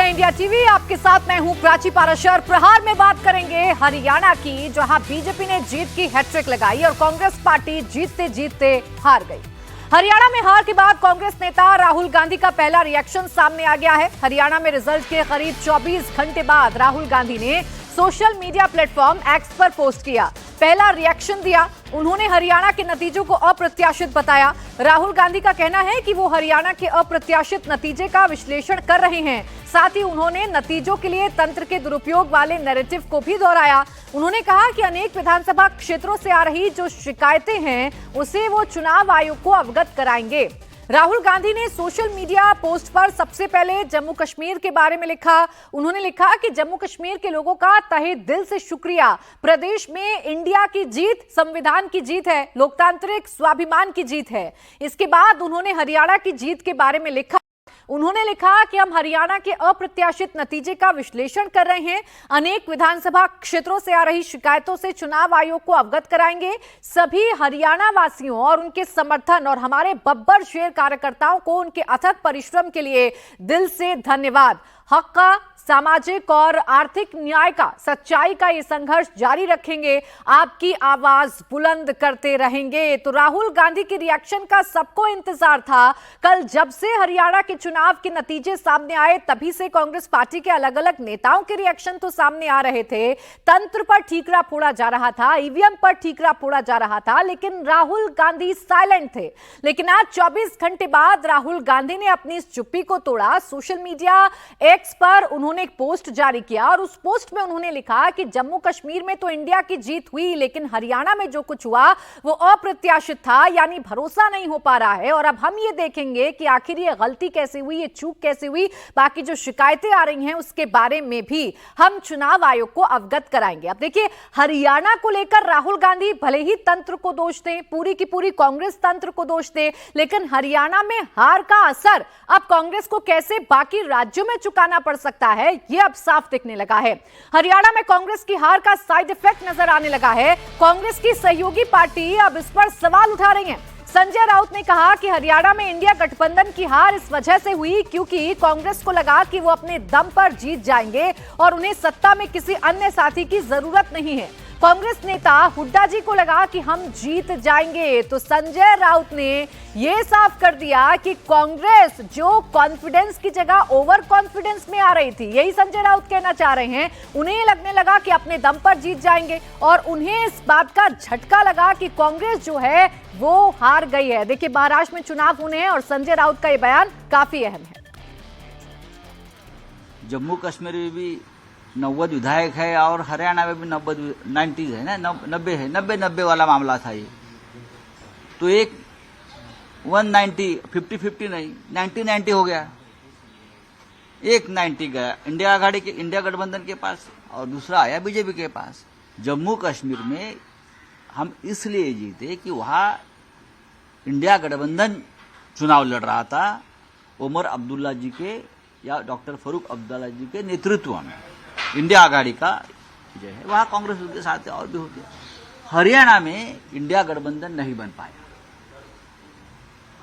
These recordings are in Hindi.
रहे हैं इंडिया टीवी। आपके साथ मैं हूं प्राची पाराशर। प्रहार में बात करेंगे हरियाणा की, जहां बीजेपी ने जीत की हैट्रिक लगाई और कांग्रेस पार्टी जीतते जीतते हार गई। हरियाणा में हार के बाद कांग्रेस नेता राहुल गांधी का पहला रिएक्शन सामने आ गया है। हरियाणा में रिजल्ट के करीब 24 घंटे बाद राहुल गांधी ने सोशल मीडिया प्लेटफॉर्म एक्स पर पोस्ट किया, पहला रिएक्शन दिया। उन्होंने हरियाणा के नतीजों को अप्रत्याशित बताया। राहुल गांधी का कहना है कि वो हरियाणा के अप्रत्याशित नतीजे का विश्लेषण कर रहे हैं। साथ ही उन्होंने नतीजों के लिए तंत्र के दुरुपयोग वाले नैरेटिव को भी दोहराया। उन्होंने कहा कि अनेक विधानसभा क्षेत्रों से आ रही जो शिकायतें हैं उसे वो चुनाव आयोग को अवगत कराएंगे। राहुल गांधी ने सोशल मीडिया पोस्ट पर सबसे पहले जम्मू कश्मीर के बारे में लिखा। उन्होंने लिखा कि जम्मू कश्मीर के लोगों का तहे दिल से शुक्रिया। प्रदेश में इंडिया की जीत संविधान की जीत है, लोकतांत्रिक स्वाभिमान की जीत है। इसके बाद उन्होंने हरियाणा की जीत के बारे में लिखा। उन्होंने लिखा कि हम हरियाणा के अप्रत्याशित नतीजे का विश्लेषण कर रहे हैं। अनेक विधानसभा क्षेत्रों से आ रही शिकायतों से चुनाव आयोग को अवगत कराएंगे। सभी हरियाणा वासियों और उनके समर्थन और हमारे बब्बर शेर कार्यकर्ताओं को उनके अथक परिश्रम के लिए दिल से धन्यवाद। हक का, सामाजिक और आर्थिक न्याय का, सच्चाई का ये संघर्ष जारी रखेंगे। आपकी आवाज बुलंद करते रहेंगे। तो राहुल गांधी के रिएक्शन का सबको इंतजार था। कल जब से हरियाणा के चुनाव के नतीजे सामने आए तभी से कांग्रेस पार्टी के अलग अलग नेताओं के रिएक्शन तो सामने आ रहे थे। तंत्र पर ठीकरा फोड़ा जा रहा था, ईवीएम पर ठीकरा फोड़ा जा रहा था, लेकिन राहुल गांधी साइलेंट थे। लेकिन आज 24 घंटे बाद राहुल गांधी ने अपनी इस चुप्पी को तोड़ा। सोशल मीडिया एक्स पर उन्होंने एक पोस्ट जारी किया और उस पोस्ट में उन्होंने लिखा कि जम्मू कश्मीर में तो इंडिया की जीत हुई, लेकिन हरियाणा में जो कुछ हुआ वो अप्रत्याशित था, यानी भरोसा नहीं हो पा रहा है। और अब हम ये देखेंगे कि आखिर ये गलती कैसे हुई, ये चूक कैसे हुई। बाकी जो शिकायतें आ रही हैं उसके बारे में भी हम चुनाव आयोग को अवगत कराएंगे। अब देखिए, हरियाणा को लेकर राहुल गांधी भले ही तंत्र को दोष दें, पूरी की पूरी कांग्रेस तंत्र को दोष दे, लेकिन हरियाणा में हार का असर अब कांग्रेस को कैसे बाकी राज्यों में चुकाना पड़ सकता है ये अब साफ दिखने लगा है। हरियाणा में कांग्रेस की हार का साइड इफेक्ट नजर आने लगा है। कांग्रेस की सहयोगी पार्टी अब इस पर सवाल उठा रही है। संजय राउत ने कहा कि हरियाणा में इंडिया गठबंधन की हार इस वजह से हुई क्योंकि कांग्रेस को लगा कि वो अपने दम पर जीत जाएंगे और उन्हें सत्ता में किसी अन्य साथी की जरूरत नहीं है। कांग्रेस नेता हुड्डा जी को लगा कि हम जीत जाएंगे। तो संजय राउत ने यह साफ कर दिया कि कांग्रेस जो कॉन्फिडेंस की जगह ओवर कॉन्फिडेंस में आ रही थी, यही संजय राउत कहना चाह रहे हैं। उन्हें लगने लगा कि अपने दम पर जीत जाएंगे और उन्हें इस बात का झटका लगा कि कांग्रेस जो है वो हार गई है। देखिए, महाराष्ट्र में चुनाव होने हैं और संजय राउत का यह बयान काफी अहम है। जम्मू कश्मीर में भी 90 विधायक है और हरियाणा में भी 90 है ना, 90 है, 90 वाला मामला था ये। तो एक 190 50-50 नहीं 90-90 हो गया। एक 90 गया इंडिया आघाड़ी के, इंडिया गठबंधन के पास और दूसरा आया बीजेपी के पास। जम्मू कश्मीर में हम इसलिए जीते कि वहां इंडिया गठबंधन चुनाव लड़ रहा था उमर अब्दुल्ला जी के या डॉक्टर फारूक अब्दुल्ला जी के नेतृत्व में। इंडिया आघाड़ी का जो है वहां कांग्रेस उनके साथ और भी होती है। हरियाणा में इंडिया गठबंधन नहीं बन पाया।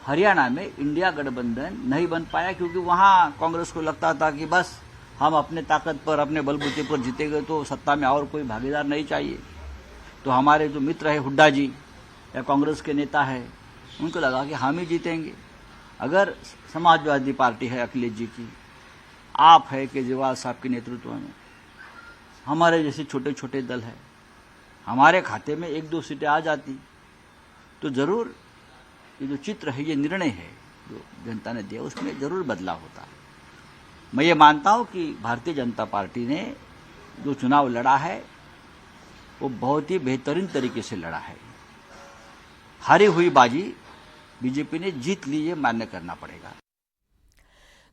हरियाणा में इंडिया गठबंधन नहीं बन पाया क्योंकि वहां कांग्रेस को लगता था कि बस हम अपने ताकत पर, अपने बलबूते पर जीतेंगे तो सत्ता में और कोई भागीदार नहीं चाहिए। तो हमारे जो मित्र है हुड्डा जी या कांग्रेस के नेता है, उनको लगा कि हम ही जीतेंगे। अगर समाजवादी पार्टी है अखिलेश जी की, आप है केजरीवाल साहब के नेतृत्व में, हमारे जैसे छोटे छोटे दल है, हमारे खाते में 1-2 सीटें आ जाती तो जरूर ये जो चित्र है, ये निर्णय है जो जनता ने दिया, उसमें जरूर बदलाव होता। मैं ये मानता हूं कि भारतीय जनता पार्टी ने जो चुनाव लड़ा है वो बहुत ही बेहतरीन तरीके से लड़ा है। हारी हुई बाजी बीजेपी ने जीत ली, ये मान्य करना पड़ेगा।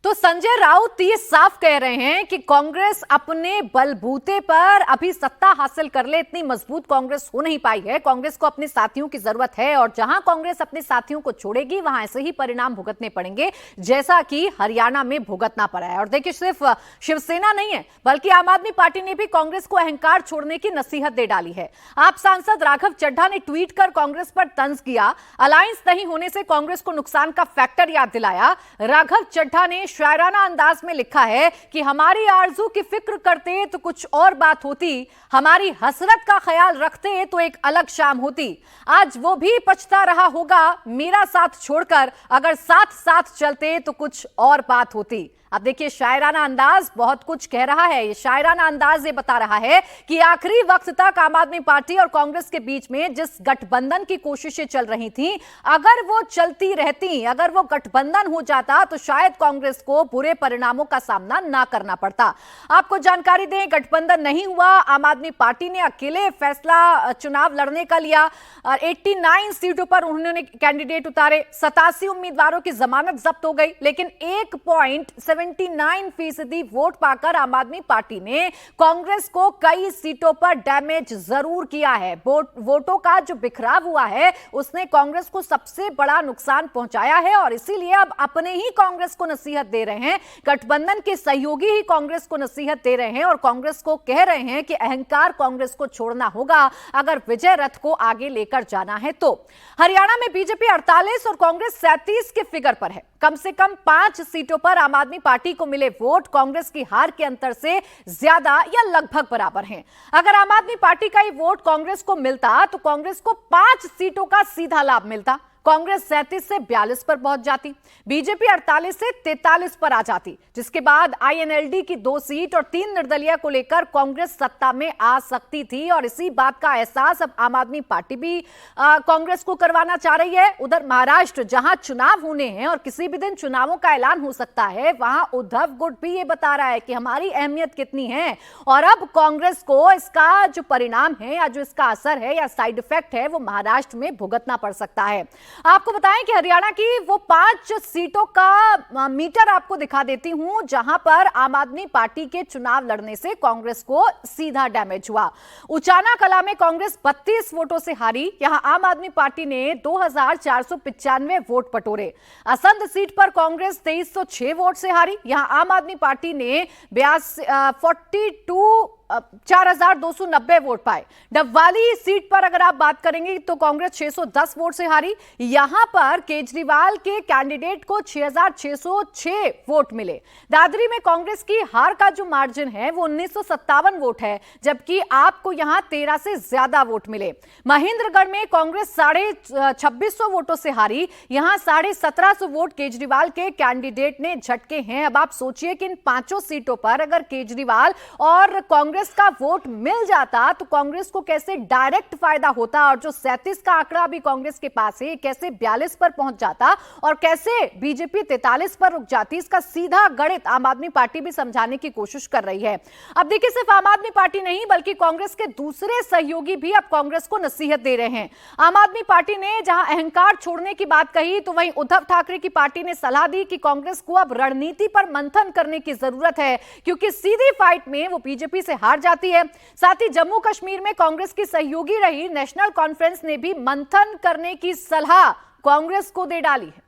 तो संजय राउत ये साफ कह रहे हैं कि कांग्रेस अपने बलबूते पर अभी सत्ता हासिल कर ले, इतनी मजबूत कांग्रेस हो नहीं पाई है। कांग्रेस को अपने साथियों की जरूरत है और जहां कांग्रेस अपने साथियों को छोड़ेगी वहां ऐसे ही परिणाम भुगतने पड़ेंगे जैसा कि हरियाणा में भुगतना पड़ा है। और देखिए, सिर्फ शिवसेना नहीं है बल्कि आम आदमी पार्टी ने भी कांग्रेस को अहंकार छोड़ने की नसीहत दे डाली है। आप सांसद राघव चड्ढा ने ट्वीट कर कांग्रेस पर तंज किया। अलायंस नहीं होने से कांग्रेस को नुकसान का फैक्टर याद दिलाया। राघव चड्ढा ने शायराना अंदाज में लिखा है कि हमारी आरजू की फिक्र करते तो कुछ और बात होती, हमारी हसरत का ख्याल रखते तो एक अलग शाम होती। आज वो भी पछता रहा होगा मेरा साथ छोड़कर, अगर साथ साथ चलते तो कुछ और बात होती। अब देखिए, शायराना अंदाज बहुत कुछ कह रहा है। ये शायराना अंदाज ये बता रहा है कि आखिरी वक्त तक आम आदमी पार्टी और कांग्रेस के बीच में जिस गठबंधन की कोशिशें चल रही थी, अगर वो चलती रहती, अगर वो गठबंधन हो जाता तो शायद कांग्रेस को बुरे परिणामों का सामना ना करना पड़ता। आपको जानकारी दें, गठबंधन नहीं हुआ, आम आदमी पार्टी ने अकेले फैसला चुनाव लड़ने का लिया। 89 सीटों पर उन्होंने कैंडिडेट उतारे, 87 उम्मीदवारों की जमानत जब्त हो गई, लेकिन 1.79% वोट पाकर आम आदमी पार्टी ने कांग्रेस को कई सीटों पर डैमेज जरूर किया है। वोटों का जो बिखराव हुआ है उसने कांग्रेस को सबसे बड़ा नुकसान पहुंचाया है और इसीलिए अब अपने ही कांग्रेस को नसीहत दे रहे हैं, गठबंधन के सहयोगी ही कांग्रेस को नसीहत दे रहे हैं और कांग्रेस को कह रहे हैं कि अहंकार कांग्रेस को छोड़ना होगा अगर विजय रथ को आगे लेकर जाना है तो। हरियाणा में बीजेपी 48 और कांग्रेस 37 के फिगर पर है। कम से कम 5 सीटों पर आम आदमी पार्टी को मिले वोट कांग्रेस की हार के अंतर से ज्यादा या लगभग बराबर हैं। अगर आम आदमी पार्टी का ही वोट कांग्रेस को मिलता तो कांग्रेस को 5 सीटों का सीधा लाभ मिलता। कांग्रेस 37 से 42 पर पहुंच जाती, बीजेपी 48 से 43 पर आ जाती, जिसके बाद आईएनएलडी की 2 सीट और 3 निर्दलीय को लेकर कांग्रेस सत्ता में आ सकती थी और इसी बात का एहसास अब आम आदमी पार्टी भी कांग्रेस को करवाना चाह रही है। उधर महाराष्ट्र, जहां चुनाव होने हैं और किसी भी दिन चुनावों का ऐलान हो सकता है, वहां उद्धव गुट भी ये बता रहा है कि हमारी अहमियत कितनी है और अब कांग्रेस को इसका जो परिणाम है या जो इसका असर है या साइड इफेक्ट है वो महाराष्ट्र में भुगतना पड़ सकता है। आपको बताएं कि हरियाणा की वो 5 सीटों का मीटर आपको दिखा देती हूं जहां पर आम आदमी पार्टी के चुनाव लड़ने से कांग्रेस को सीधा डैमेज हुआ। उचाना कला में कांग्रेस 32 वोटों से हारी, यहां आम आदमी पार्टी ने 2495 वोट बटोरे। असंध सीट पर कांग्रेस 2306 वोट से हारी, यहां आम आदमी पार्टी ने 4290 वोट पाए। डबवाली सीट पर अगर आप बात करेंगे तो कांग्रेस 610 वोट से हारी, यहां पर केजरीवाल के कैंडिडेट को 6606 वोट मिले। दादरी में कांग्रेस की हार का जो मार्जिन है वो 1957 वोट है, जबकि आपको यहां 13 से ज्यादा वोट मिले। महेंद्रगढ़ में कांग्रेस 2650 वोटों से हारी, यहां 1750 वोट केजरीवाल के कैंडिडेट ने झटके हैं। अब आप सोचिए कि इन 5 सीटों पर अगर केजरीवाल और कांग्रेस का वोट मिल जाता तो कांग्रेस को कैसे डायरेक्ट फायदा होता और जो 37 का आंकड़ा भी कांग्रेस के पास है कैसे 42 पर पहुंच जाता और कैसे बीजेपी 43 पर रुक जाती। इसका सीधा गणित आम आदमी पार्टी भी समझाने की कोशिश कर रही है। अब देखिए, सिर्फ आम आदमी पार्टी नहीं बल्कि कांग्रेस के दूसरे सहयोगी भी अब कांग्रेस को नसीहत दे रहे हैं। आम आदमी पार्टी ने जहां अहंकार छोड़ने की बात कही तो वहीं उद्धव ठाकरे की पार्टी ने सलाह दी कि कांग्रेस को अब रणनीति पर मंथन करने की जरूरत है, क्योंकि सीधी फाइट में वो बीजेपी से हार जाती है। साथ ही जम्मू कश्मीर में कांग्रेस की सहयोगी रही नेशनल कॉन्फ्रेंस ने भी मंथन करने की सलाह कांग्रेस को दे डाली है।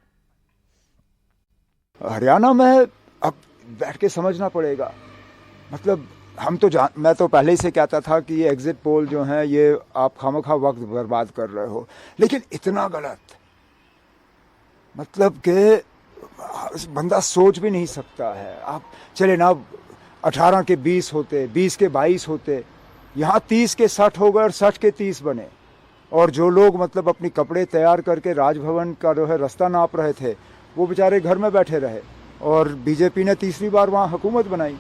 हरियाणा में अब बैठ के समझना पड़ेगा। मतलब मैं तो पहले ही से कहता था कि ये एग्जिट पोल जो है ये आप खामखा वक्त बर्बाद कर रहे हो, लेकिन इतना गलत, मतलब कि बंदा सोच भी नहीं सकता है। आप चले ना, 18 के 20 होते, 20 के 22 होते, यहाँ 30 के 60 हो गए और 60 के 30 बने। और जो लोग मतलब अपनी कपड़े तैयार करके राजभवन का जो है रास्ता नाप रहे थे वो बेचारे घर में बैठे रहे और बीजेपी ने तीसरी बार वहाँ हुकूमत बनाई।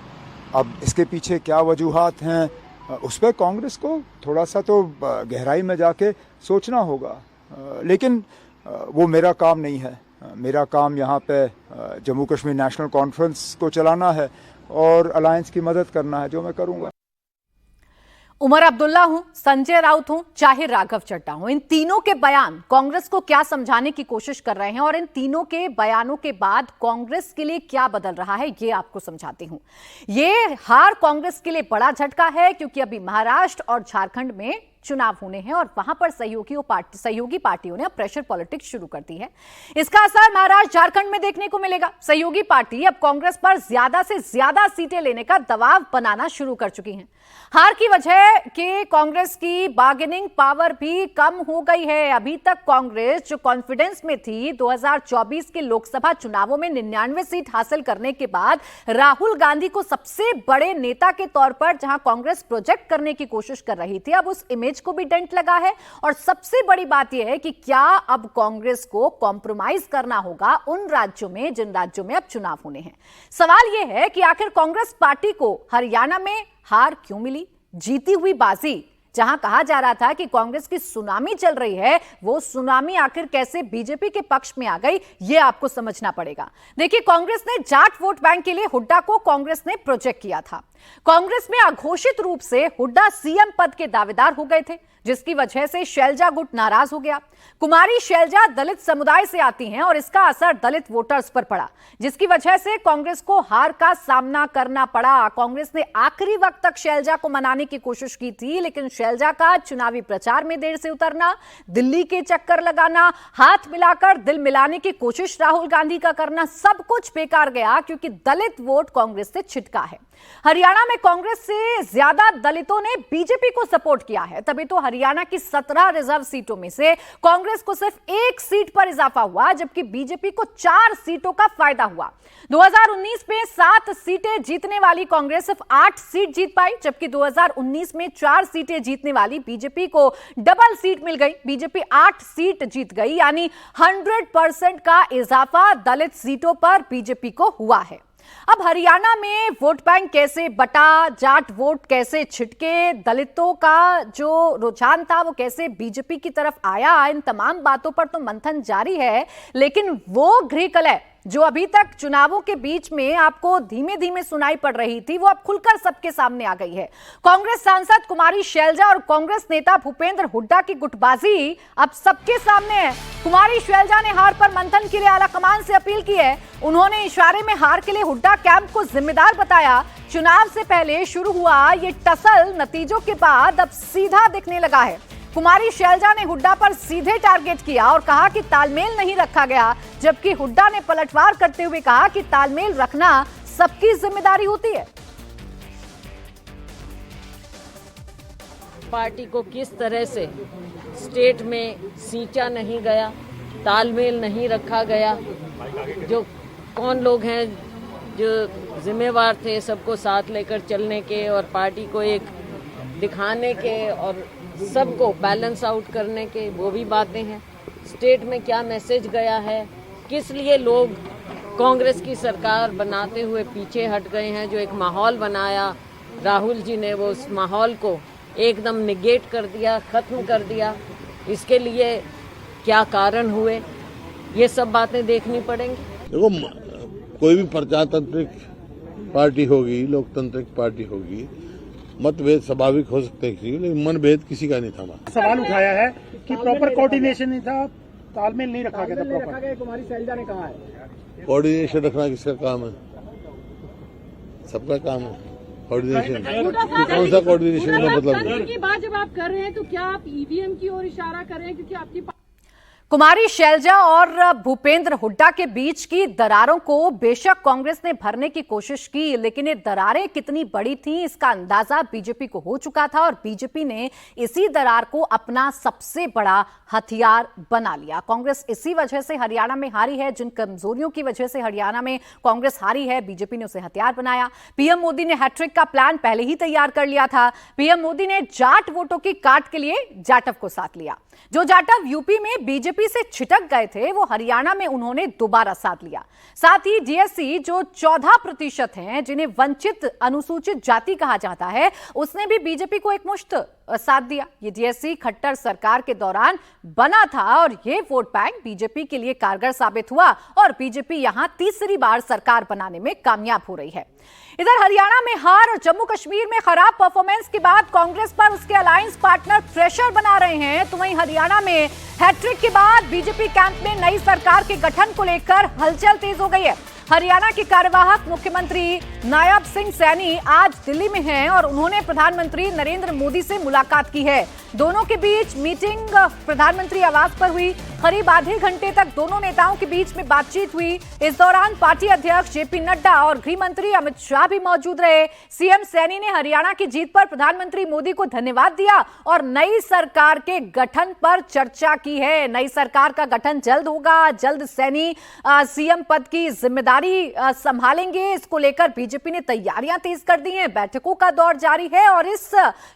अब इसके पीछे क्या वजूहात हैं उस पर कांग्रेस को थोड़ा सा तो गहराई में जाके सोचना होगा, लेकिन वो मेरा काम नहीं है। मेरा काम यहाँ पे जम्मू कश्मीर नेशनल कॉन्फ्रेंस को चलाना है और अलायंस की मदद करना है, जो मैं करूँगा। उमर अब्दुल्ला हूं, संजय राउत हूं, चाहे राघव चड्ढा हूं, इन तीनों के बयान कांग्रेस को क्या समझाने की कोशिश कर रहे हैं और इन तीनों के बयानों के बाद कांग्रेस के लिए क्या बदल रहा है ये आपको समझाती हूं। ये हार कांग्रेस के लिए बड़ा झटका है, क्योंकि अभी महाराष्ट्र और झारखंड में चुनाव होने हैं और वहां पर सहयोगी पार्टियों ने अब प्रेशर पॉलिटिक्स शुरू कर दी है। इसका असर महाराष्ट्र, झारखंड में देखने को मिलेगा। सहयोगी पार्टी अब कांग्रेस पर ज्यादा से ज्यादा सीटें लेने का दबाव बनाना शुरू कर चुकी हैं। हार की वजह के कांग्रेस की बार्गेनिंग पावर भी कम हो गई है। अभी तक कांग्रेस जो कॉन्फिडेंस में थी 2024 के लोकसभा चुनावों में 99 सीट हासिल करने के बाद राहुल गांधी को सबसे बड़े नेता के तौर पर जहां कांग्रेस प्रोजेक्ट करने की कोशिश कर रही थी, अब उस इमेज को भी डेंट लगा है। और सबसे बड़ी बात यह है कि क्या अब कांग्रेस को कॉम्प्रोमाइज करना होगा उन राज्यों में जिन राज्यों में अब चुनाव होने हैं। सवाल यह है कि आखिर कांग्रेस पार्टी को हरियाणा में हार क्यों मिली? जीती हुई बाजी जहां कहा जा रहा था कि कांग्रेस की सुनामी चल रही है, वो सुनामी आखिर कैसे बीजेपी के पक्ष में आ गई, ये आपको समझना पड़ेगा। देखिए, कांग्रेस ने जाट वोट बैंक के लिए हुड्डा को कांग्रेस ने प्रोजेक्ट किया था। कांग्रेस में अघोषित रूप से हुड्डा सीएम पद के दावेदार हो गए थे, जिसकी वजह से शैलजा गुट नाराज हो गया। कुमारी शैलजा दलित समुदाय से आती हैं और इसका असर दलित वोटर्स पर पड़ा, जिसकी वजह से कांग्रेस को हार का सामना करना पड़ा। कांग्रेस ने आखिरी वक्त तक शैलजा को मनाने की कोशिश की थी, लेकिन शैलजा का चुनावी प्रचार में देर से उतरना, दिल्ली के चक्कर लगाना, हाथ मिलाकर दिल मिलाने की कोशिश राहुल गांधी का करना, सब कुछ बेकार गया क्योंकि दलित वोट कांग्रेस से छिटका है। हरियाणा में कांग्रेस से ज्यादा दलितों ने बीजेपी को सपोर्ट किया है, तभी तो हरियाणा की 17 रिजर्व सीटों में से कांग्रेस को सिर्फ 1 सीट पर इजाफा हुआ, जबकि बीजेपी को 4 सीटों का फायदा हुआ। 2019 में 7 सीटें जीतने वाली कांग्रेस सिर्फ 8 सीट जीत पाई, जबकि 2019 में 4 सीटें जीतने वाली बीजेपी को डबल सीट मिल गई। बीजेपी 8 सीट जीत गई, यानी 100% का इजाफा दलित सीटों पर बीजेपी को हुआ है। अब हरियाणा में वोट बैंक कैसे बटा, जाट वोट कैसे छिटके, दलितों का जो रुझान था वो कैसे बीजेपी की तरफ आया, इन तमाम बातों पर तो मंथन जारी है। लेकिन वो गृह कलह जो अभी तक चुनावों के बीच में आपको धीमे धीमे सुनाई पड़ रही थी, वो अब खुलकर सबके सामने आ गई है। कांग्रेस सांसद कुमारी शैलजा और कांग्रेस नेता भूपेंद्र हुड्डा की गुटबाजी अब सबके सामने है। कुमारी शैलजा ने हार पर मंथन के लिए आलाकमान से अपील की है। उन्होंने इशारे में हार के लिए हुड्डा कैंप को जिम्मेदार बताया। चुनाव से पहले शुरू हुआ ये टसल नतीजों के बाद अब सीधा दिखने लगा है। कुमारी शैलजा ने हुड्डा पर सीधे टारगेट किया और कहा कि तालमेल नहीं रखा गया, जबकि हुड्डा ने पलटवार करते हुए कहा कि तालमेल रखना सबकी जिम्मेदारी होती है। पार्टी को किस तरह से स्टेट में सींचा नहीं गया, तालमेल नहीं रखा गया, जो कौन लोग हैं जो जिम्मेवार थे सबको साथ लेकर चलने के और पार्टी को एक दिखाने के और सबको बैलेंस आउट करने के, वो भी बातें हैं। स्टेट में क्या मैसेज गया है, किस लिए लोग कांग्रेस की सरकार बनाते हुए पीछे हट गए हैं, जो एक माहौल बनाया राहुल जी ने, वो उस माहौल को एकदम निगेट कर दिया, खत्म कर दिया। इसके लिए क्या कारण हुए, ये सब बातें देखनी पड़ेंगी। देखो, कोई भी प्रजातांत्रिक पार्टी होगी, लोकतांत्रिक पार्टी होगी, मतभेद स्वाभाविक हो सकते हैं, लेकिन मनभेद किसी का नहीं था। सवाल उठाया है कि प्रॉपर कोऑर्डिनेशन नहीं था, तालमेल नहीं रखा गया था प्रॉपर। कुमारी शैलजा ने कहा है कोऑर्डिनेशन रखना किसका काम है? सबका काम है कोऑर्डिनेशन। कौन सा कोऑर्डिनेशन का मतलब की बात जब आप कर रहे हैं तो क्या आप ईवीएम की ओर इशारा कर रहे हैं? क्योंकि आपकी कुमारी शैलजा और भूपेंद्र हुड्डा के बीच की दरारों को बेशक कांग्रेस ने भरने की कोशिश की, लेकिन ये दरारें कितनी बड़ी थीं इसका अंदाजा बीजेपी को हो चुका था और बीजेपी ने इसी दरार को अपना सबसे बड़ा हथियार बना लिया। कांग्रेस इसी वजह से हरियाणा में हारी है, जिन कमजोरियों की वजह से हरियाणा में कांग्रेस हारी है, बीजेपी ने उसे हथियार बनाया। पीएम मोदी ने हैट्रिक का प्लान पहले ही तैयार कर लिया था। पीएम मोदी ने जाट वोटों की काट के लिए जाटव को साथ लिया। जो जाटव यूपी में बीजेपी से छिटक गए थे, वो हरियाणा में उन्होंने दोबारा साथ लिया। साथ ही डीएससी जो 14% हैं, जिन्हें वंचित अनुसूचित जाति कहा जाता है, उसने भी बीजेपी को एकमुश्त साथ दिया। ये डीएससी खट्टर सरकार के दौरान बना था और ये वोट बैंक बीजेपी के लिए कारगर साबित हुआ और बीजेपी यहां तीसरी बार सरकार बनाने में कामयाब हो रही है। इधर हरियाणा में हार और जम्मू कश्मीर में खराब परफॉर्मेंस के बाद कांग्रेस पर उसके अलायंस पार्टनर प्रेशर बना रहे हैं, तो वहीं हरियाणा में हैट्रिक के बाद बीजेपी कैंप में नई सरकार के गठन को लेकर हलचल तेज हो गई है। हरियाणा के कार्यवाहक मुख्यमंत्री नायब सिंह सैनी आज दिल्ली में हैं और उन्होंने प्रधानमंत्री नरेंद्र मोदी से मुलाकात की है। दोनों के बीच मीटिंग प्रधानमंत्री आवास पर हुई। करीब आधे घंटे तक दोनों नेताओं के बीच में बातचीत हुई। इस दौरान पार्टी अध्यक्ष जेपी नड्डा और गृह मंत्री अमित शाह भी मौजूद रहे। सीएम सैनी ने हरियाणा की जीत पर प्रधानमंत्री मोदी को धन्यवाद दिया और नई सरकार के गठन पर चर्चा की है। नई सरकार का गठन जल्द होगा, जल्द सैनी सीएम पद की जिम्मेदारी संभालेंगे। इसको लेकर बीजेपी ने तैयारियां तेज कर दी हैं। बैठकों का दौर जारी है और इस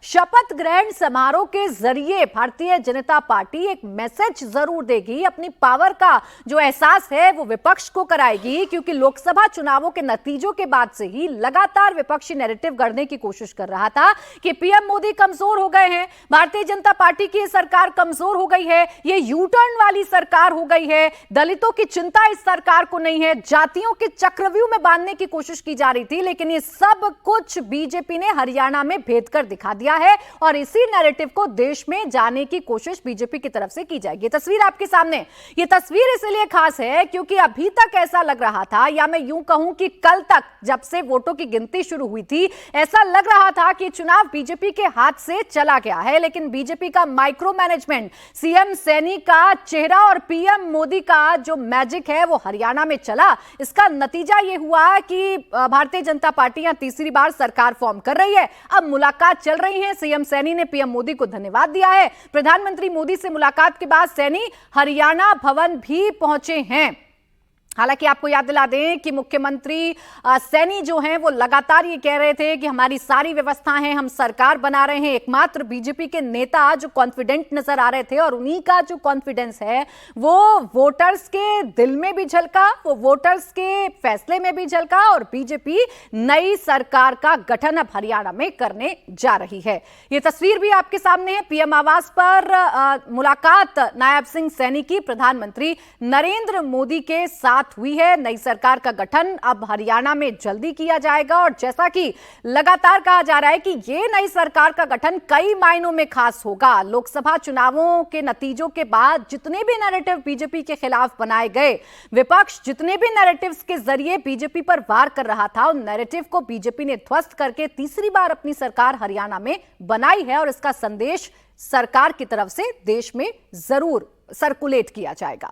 शपथ ग्रहण समारोह के जरिए भारतीय जनता पार्टी एक मैसेज जरूर देगी। अपनी पावर का जो एहसास है वो विपक्ष को कराएगी, क्योंकि लोकसभा चुनावों के नतीजों के बाद से ही लगातार विपक्षी नैरेटिव गढ़ने की कोशिश कर रहा था कि पीएम मोदी कमजोर हो गए हैं, भारतीय जनता पार्टी की सरकार कमजोर हो गई है, ये यू टर्न वाली सरकार हो गई है, दलितों की चिंता इस सरकार को नहीं है, जातियों के चक्रव्यूह में बांधने की कोशिश की जा रही थी। लेकिन ये सब कुछ बीजेपी ने हरियाणा में भेद कर दिखा दिया है और इसी नैरेटिव को देश में जाने की कोशिश बीजेपी की तरफ से की जाएगी। तस्वीर आपके सामने, ये तस्वीर इसलिए खास है क्योंकि अभी तक ऐसा लग रहा था, या मैं यूं कहूं कि कल तक जब से वोटों की गिनती शुरू हुई थी, ऐसा लग रहा था कि चुनाव बीजेपी के हाथ से चला गया है। लेकिन बीजेपी का माइक्रो मैनेजमेंट, सीएम सैनी का चेहरा और पीएम मोदी का जो मैजिक है वो हरियाणा में चला। इसका नतीजा ये हुआ कि भारतीय जनता पार्टी यहां तीसरी बार सरकार फॉर्म कर रही है। अब मुलाकात चल रही है। सीएम सैनी ने पीएम मोदी को धन्यवाद दिया है। प्रधानमंत्री मोदी से मुलाकात के बाद सैनी हरियाणा भवन भी पहुंचे हैं। हालांकि आपको याद दिला दें कि मुख्यमंत्री सैनी जो हैं वो लगातार ये कह रहे थे कि हमारी सारी व्यवस्थाएं हैं, हम सरकार बना रहे हैं। एकमात्र बीजेपी के नेता जो कॉन्फिडेंट नजर आ रहे थे और उन्हीं का जो कॉन्फिडेंस है वो वोटर्स के दिल में भी झलका, वो वोटर्स के फैसले में भी झलका और बीजेपी नई सरकार का गठन अब हरियाणा में करने जा रही है। ये तस्वीर भी आपके सामने है। पीएम आवास पर मुलाकात नायब सिंह सैनी की प्रधानमंत्री नरेंद्र मोदी के साथ हुई है। नई सरकार का गठन अब हरियाणा में जल्दी किया जाएगा और जैसा कि लगातार कहा जा रहा है कि ये नई सरकार का गठन कई मायनों में खास होगा। लोकसभा चुनावों के नतीजों के बाद जितने भी नैरेटिव बीजेपी के खिलाफ बनाए गए, विपक्ष जितने भी नैरेटिव्स के जरिए बीजेपी पर वार कर रहा था, उन नैरेटिव को बीजेपी ने ध्वस्त करके तीसरी बार अपनी सरकार हरियाणा में बनाई है और इसका संदेश सरकार की तरफ से देश में जरूर सर्कुलेट किया जाएगा।